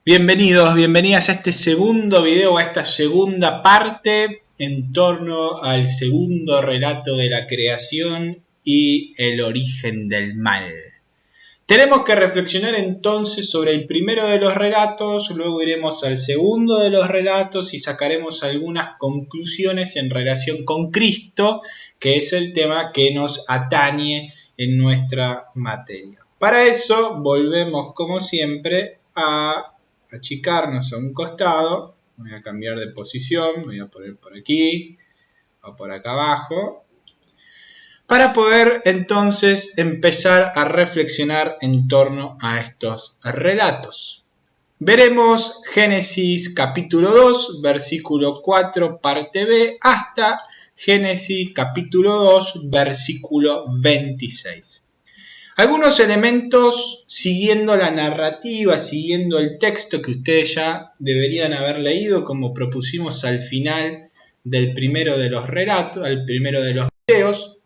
Bienvenidos, bienvenidas a este segundo video, a esta segunda parte en torno al segundo relato de la creación y el origen del mal. Tenemos que reflexionar entonces sobre el primero de los relatos, luego iremos al segundo de los relatos y sacaremos algunas conclusiones en relación con Cristo, que es el tema que nos atañe en nuestra materia. Para eso volvemos como siempre a achicarnos a un costado. Voy a cambiar de posición, me voy a poner por aquí o por acá abajo, para poder entonces empezar a reflexionar en torno a estos relatos. Veremos Génesis capítulo 2, versículo 4, parte B, hasta Génesis capítulo 2, versículo 26. Algunos elementos siguiendo la narrativa, siguiendo el texto que ustedes ya deberían haber leído, como propusimos al final del primero de los relatos, al primero de los videos,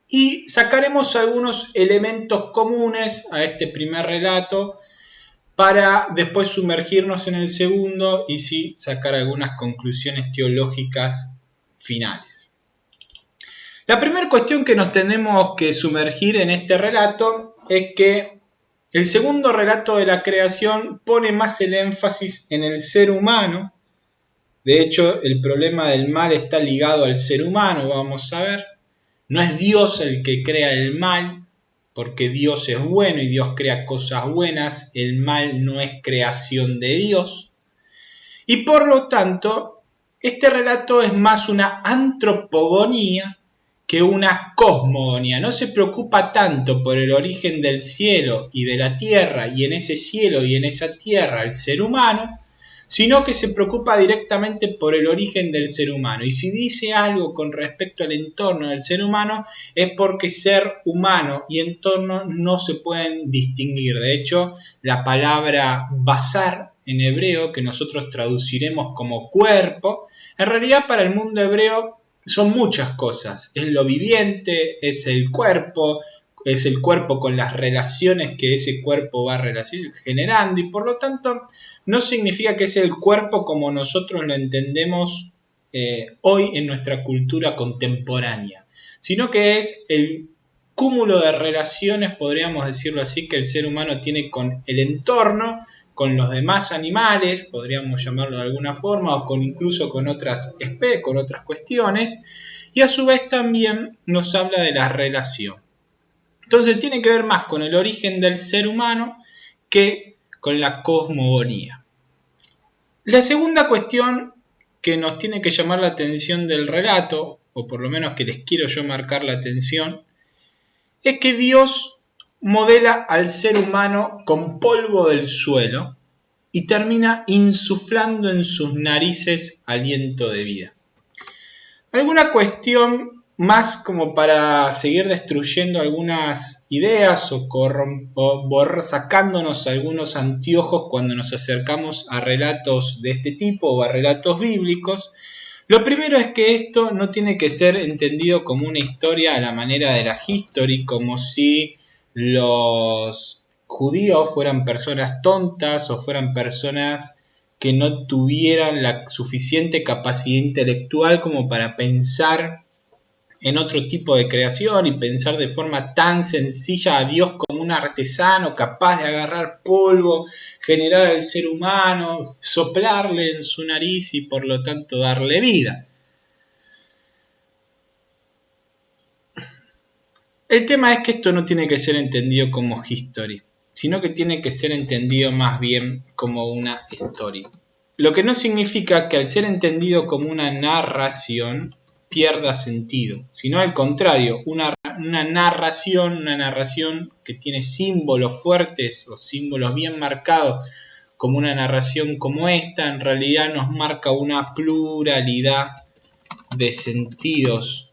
y sacaremos algunos elementos comunes a este primer relato para después sumergirnos en el segundo y sí sacar algunas conclusiones teológicas finales. La primera cuestión que nos tenemos que sumergir en este relato es que el segundo relato de la creación pone más el énfasis en el ser humano. De hecho, el problema del mal está ligado al ser humano, vamos a ver. No es Dios el que crea el mal, porque Dios es bueno y Dios crea cosas buenas. El mal no es creación de Dios. Y por lo tanto, este relato es más una antropogonía que una cosmogonía. No se preocupa tanto por el origen del cielo y de la tierra, y en ese cielo y en esa tierra el ser humano, sino que se preocupa directamente por el origen del ser humano. Y si dice algo con respecto al entorno del ser humano, es porque ser humano y entorno no se pueden distinguir. De hecho, la palabra basar en hebreo, que nosotros traduciremos como cuerpo, en realidad para el mundo hebreo son muchas cosas. Es lo viviente, es el cuerpo con las relaciones que ese cuerpo va generando, y por lo tanto no significa que es el cuerpo como nosotros lo entendemos hoy en nuestra cultura contemporánea, sino que es el cúmulo de relaciones, podríamos decirlo así, que el ser humano tiene con el entorno, con los demás animales, podríamos llamarlo de alguna forma, o incluso con otras especies, con otras cuestiones, y a su vez también nos habla de la relación. Entonces tiene que ver más con el origen del ser humano que con la cosmogonía. La segunda cuestión que nos tiene que llamar la atención del relato, o por lo menos que les quiero yo marcar la atención, es que Dios modela al ser humano con polvo del suelo y termina insuflando en sus narices aliento de vida. ¿Alguna cuestión más como para seguir destruyendo algunas ideas o sacándonos algunos anteojos cuando nos acercamos a relatos de este tipo o a relatos bíblicos? Lo primero es que esto no tiene que ser entendido como una historia a la manera de la History, como si los judíos fueran personas tontas o fueran personas que no tuvieran la suficiente capacidad intelectual como para pensar en otro tipo de creación y pensar de forma tan sencilla a Dios como un artesano capaz de agarrar polvo, generar al ser humano, soplarle en su nariz y por lo tanto darle vida. El tema es que esto no tiene que ser entendido como history, sino que tiene que ser entendido más bien como una story. Lo que no significa que al ser entendido como una narración pierda sentido, sino al contrario, una narración que tiene símbolos fuertes o símbolos bien marcados, como una narración como esta, en realidad nos marca una pluralidad de sentidos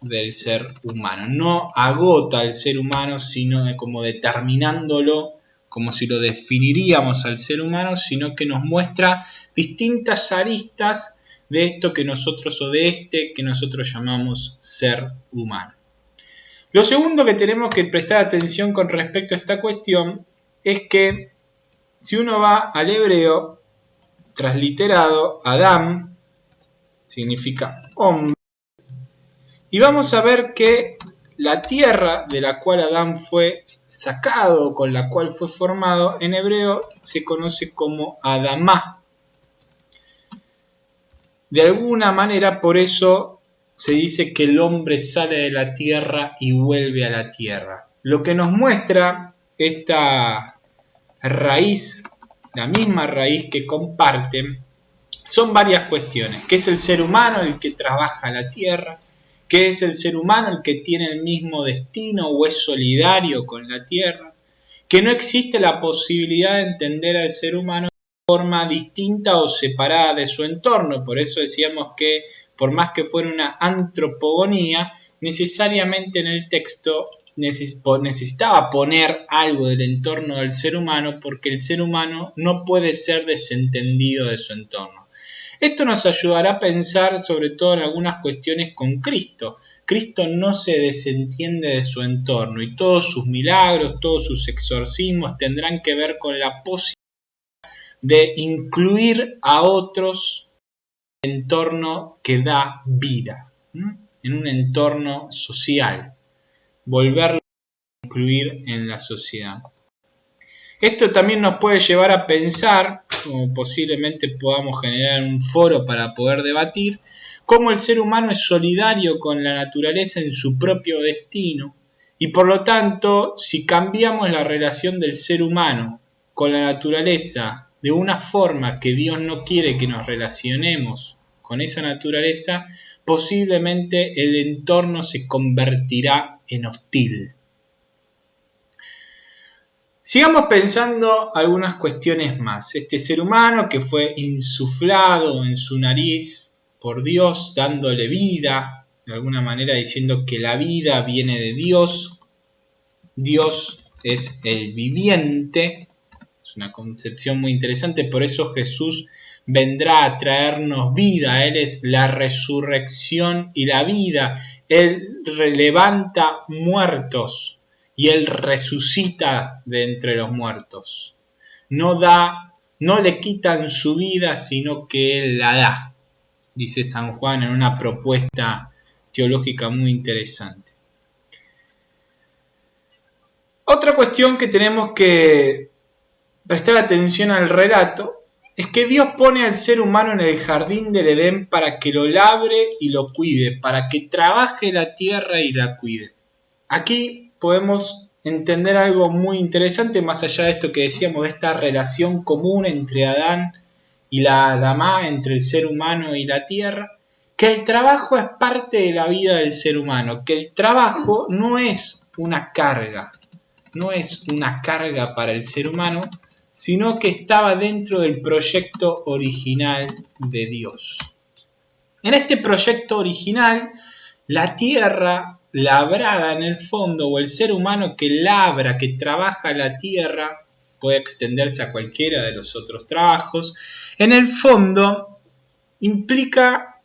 del ser humano. No agota al ser humano, sino como determinándolo, como si lo definiríamos al ser humano, sino que nos muestra distintas aristas de esto que nosotros, o de este que nosotros llamamos ser humano. Lo segundo que tenemos que prestar atención con respecto a esta cuestión es que Si uno va al hebreo, transliterado, Adam significa hombre. Y vamos a ver que la tierra de la cual Adán fue sacado, con la cual fue formado, en hebreo se conoce como Adamá. De alguna manera, por eso se dice que el hombre sale de la tierra y vuelve a la tierra. Lo que nos muestra esta raíz, la misma raíz que comparten, son varias cuestiones. ¿Qué es el ser humano? El que trabaja la tierra. ¿Qué es el ser humano? El que tiene el mismo destino o es solidario con la tierra. Que no existe la posibilidad de entender al ser humano de forma distinta o separada de su entorno. Por eso decíamos que, por más que fuera una antropogonía, necesariamente en el texto necesitaba poner algo del entorno del ser humano, porque el ser humano no puede ser desentendido de su entorno. Esto nos ayudará a pensar sobre todo en algunas cuestiones con Cristo. Cristo no se desentiende de su entorno y todos sus milagros, todos sus exorcismos tendrán que ver con la posibilidad de incluir a otros en un entorno que da vida, en un entorno social, volverlo a incluir en la sociedad. Esto también nos puede llevar a pensar, como posiblemente podamos generar un foro para poder debatir, cómo el ser humano es solidario con la naturaleza en su propio destino y por lo tanto, si cambiamos la relación del ser humano con la naturaleza de una forma que Dios no quiere que nos relacionemos con esa naturaleza, posiblemente el entorno se convertirá en hostil. Sigamos pensando algunas cuestiones más. Este ser humano que fue insuflado en su nariz por Dios, dándole vida, de alguna manera diciendo que la vida viene de Dios. Dios es el viviente. Es una concepción muy interesante, por eso Jesús vendrá a traernos vida. Él es la resurrección y la vida. Él levanta muertos. Y Él resucita de entre los muertos. No le quitan su vida, sino que Él la da, dice San Juan en una propuesta teológica muy interesante. Otra cuestión que tenemos que prestar atención al relato es que Dios pone al ser humano en el jardín del Edén para que lo labre y lo cuide, para que trabaje la tierra y la cuide. Aquí podemos entender algo muy interesante, más allá de esto que decíamos, de esta relación común entre Adán y la Adamá, entre el ser humano y la tierra, que el trabajo es parte de la vida del ser humano, que el trabajo no es una carga para el ser humano, sino que estaba dentro del proyecto original de Dios. En este proyecto original, la tierra labrada en el fondo, o el ser humano que labra, que trabaja la tierra, puede extenderse a cualquiera de los otros trabajos, en el fondo implica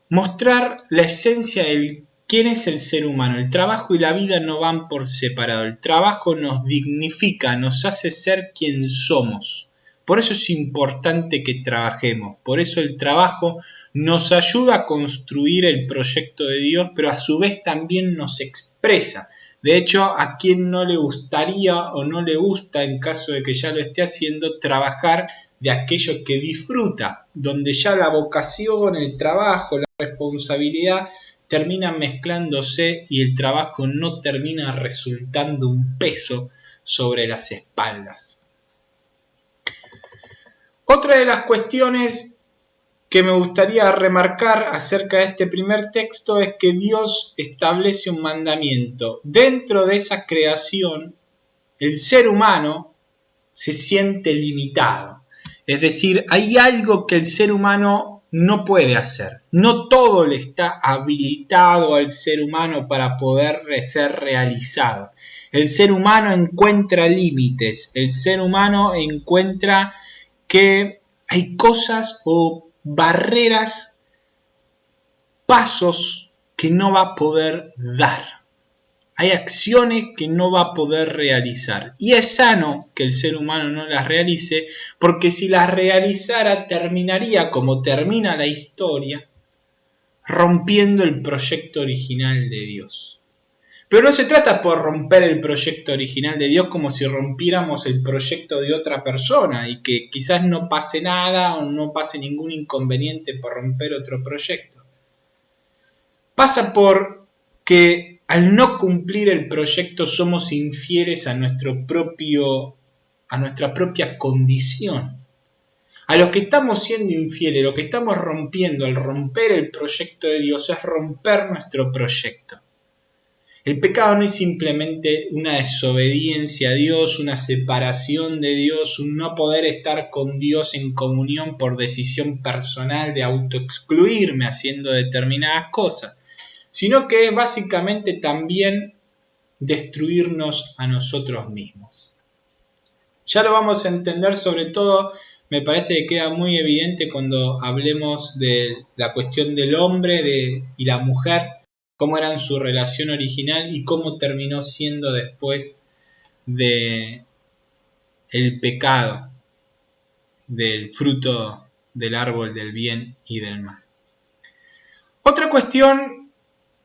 mostrar la esencia de quién es el ser humano. El trabajo y la vida no van por separado. El trabajo nos dignifica, nos hace ser quien somos. Por eso es importante que trabajemos. Por eso el trabajo nos ayuda a construir el proyecto de Dios, pero a su vez también nos expresa. De hecho, a quien no le gustaría o no le gusta, en caso de que ya lo esté haciendo, trabajar de aquello que disfruta, donde ya la vocación, el trabajo, la responsabilidad terminan mezclándose y el trabajo no termina resultando un peso sobre las espaldas. Otra de las cuestiones que me gustaría remarcar acerca de este primer texto es que Dios establece un mandamiento. Dentro de esa creación, el ser humano se siente limitado. Es decir, hay algo que el ser humano no puede hacer. No todo le está habilitado al ser humano para poder ser realizado. El ser humano encuentra límites. El ser humano encuentra que hay cosas o barreras, pasos que no va a poder dar. Hay acciones que no va a poder realizar. Y es sano que el ser humano no las realice, porque si las realizara terminaría como termina la historia, rompiendo el proyecto original de Dios. Pero no se trata por romper el proyecto original de Dios como si rompiéramos el proyecto de otra persona y que quizás no pase nada o no pase ningún inconveniente por romper otro proyecto. Pasa por que al no cumplir el proyecto somos infieles a nuestra propia condición. A lo que estamos siendo infieles, lo que estamos rompiendo al romper el proyecto de Dios es romper nuestro proyecto. El pecado no es simplemente una desobediencia a Dios, una separación de Dios, un no poder estar con Dios en comunión por decisión personal de autoexcluirme haciendo determinadas cosas, sino que es básicamente también destruirnos a nosotros mismos. Ya lo vamos a entender, sobre todo me parece que queda muy evidente cuando hablemos de la cuestión del hombre y la mujer, cómo eran su relación original y cómo terminó siendo después de el pecado del fruto del árbol del bien y del mal. Otra cuestión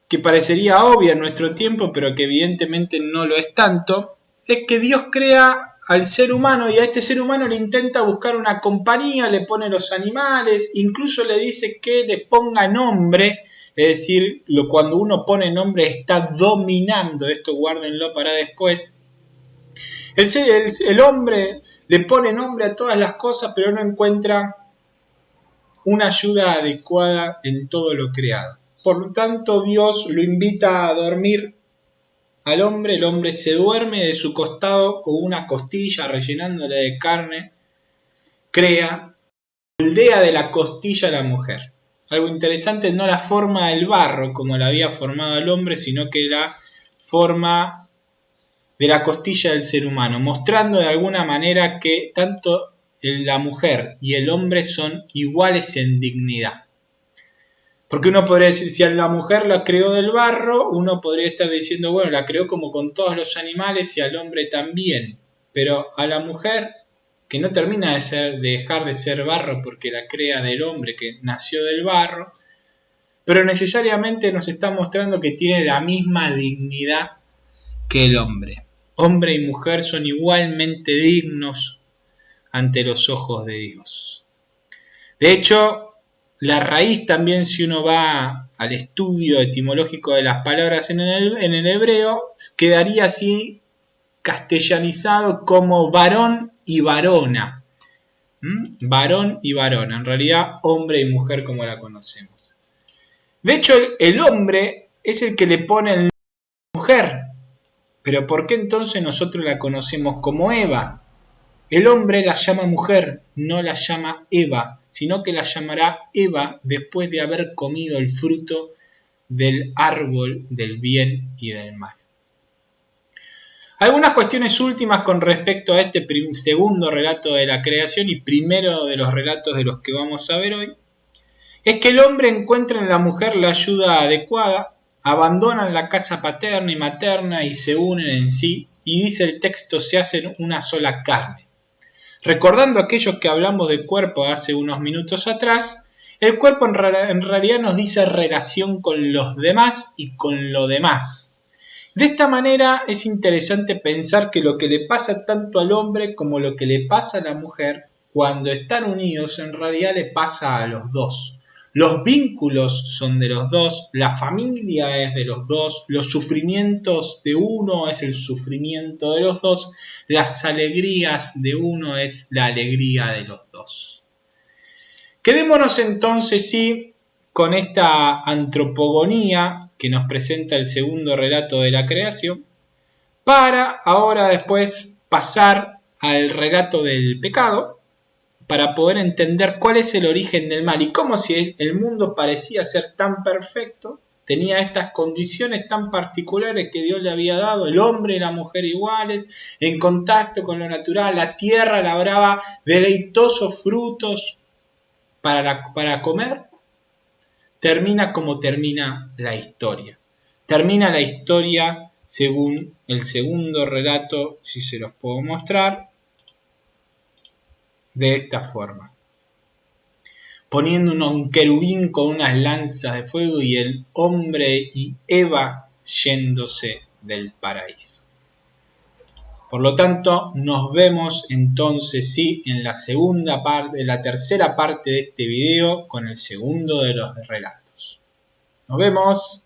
que parecería obvia en nuestro tiempo, pero que evidentemente no lo es tanto, es que Dios crea al ser humano y a este ser humano le intenta buscar una compañía, le pone los animales, incluso le dice que le ponga nombre, es decir, cuando uno pone nombre está dominando, esto guárdenlo para después. El hombre le pone nombre a todas las cosas, pero no encuentra una ayuda adecuada en todo lo creado. Por lo tanto, Dios lo invita a dormir al hombre, el hombre se duerme de su costado con una costilla rellenándole de carne, crea, moldea de la costilla a la mujer. Algo interesante, no la forma del barro como la había formado el hombre, sino que la forma de la costilla del ser humano, mostrando de alguna manera que tanto la mujer y el hombre son iguales en dignidad. Porque uno podría decir, si a la mujer la creó del barro, uno podría estar diciendo, bueno, la creó como con todos los animales y al hombre también. Pero a la mujer, que no termina de dejar de ser barro porque la crea del hombre que nació del barro, pero necesariamente nos está mostrando que tiene la misma dignidad que el hombre. Hombre y mujer son igualmente dignos ante los ojos de Dios. De hecho, la raíz también, si uno va al estudio etimológico de las palabras en el hebreo, quedaría así castellanizado como varón y varona. Varón y varona, en realidad hombre y mujer como la conocemos. De hecho, el hombre es el que le pone el nombre de mujer. Pero ¿por qué entonces nosotros la conocemos como Eva? El hombre la llama mujer, no la llama Eva, sino que la llamará Eva después de haber comido el fruto del árbol del bien y del mal. Algunas cuestiones últimas con respecto a este segundo relato de la creación y primero de los relatos de los que vamos a ver hoy, es que el hombre encuentra en la mujer la ayuda adecuada, abandonan la casa paterna y materna y se unen en sí, y dice el texto, se hacen una sola carne. Recordando aquellos que hablamos de cuerpo hace unos minutos atrás, el cuerpo en realidad nos dice relación con los demás y con lo demás. De esta manera es interesante pensar que lo que le pasa tanto al hombre como lo que le pasa a la mujer, cuando están unidos, en realidad le pasa a los dos. Los vínculos son de los dos, la familia es de los dos, los sufrimientos de uno es el sufrimiento de los dos, las alegrías de uno es la alegría de los dos. Quedémonos entonces sí con esta antropogonía que nos presenta el segundo relato de la creación, para ahora después pasar al relato del pecado, para poder entender cuál es el origen del mal y cómo, si el mundo parecía ser tan perfecto, tenía estas condiciones tan particulares que Dios le había dado, el hombre y la mujer iguales, en contacto con lo natural, la tierra labraba deleitosos frutos para comer, termina como termina la historia. Termina la historia según el segundo relato, si se los puedo mostrar, de esta forma. Poniendo un querubín con unas lanzas de fuego y el hombre y Eva yéndose del paraíso. Por lo tanto, nos vemos entonces sí en la segunda parte, en la tercera parte de este video con el segundo de los relatos. Nos vemos.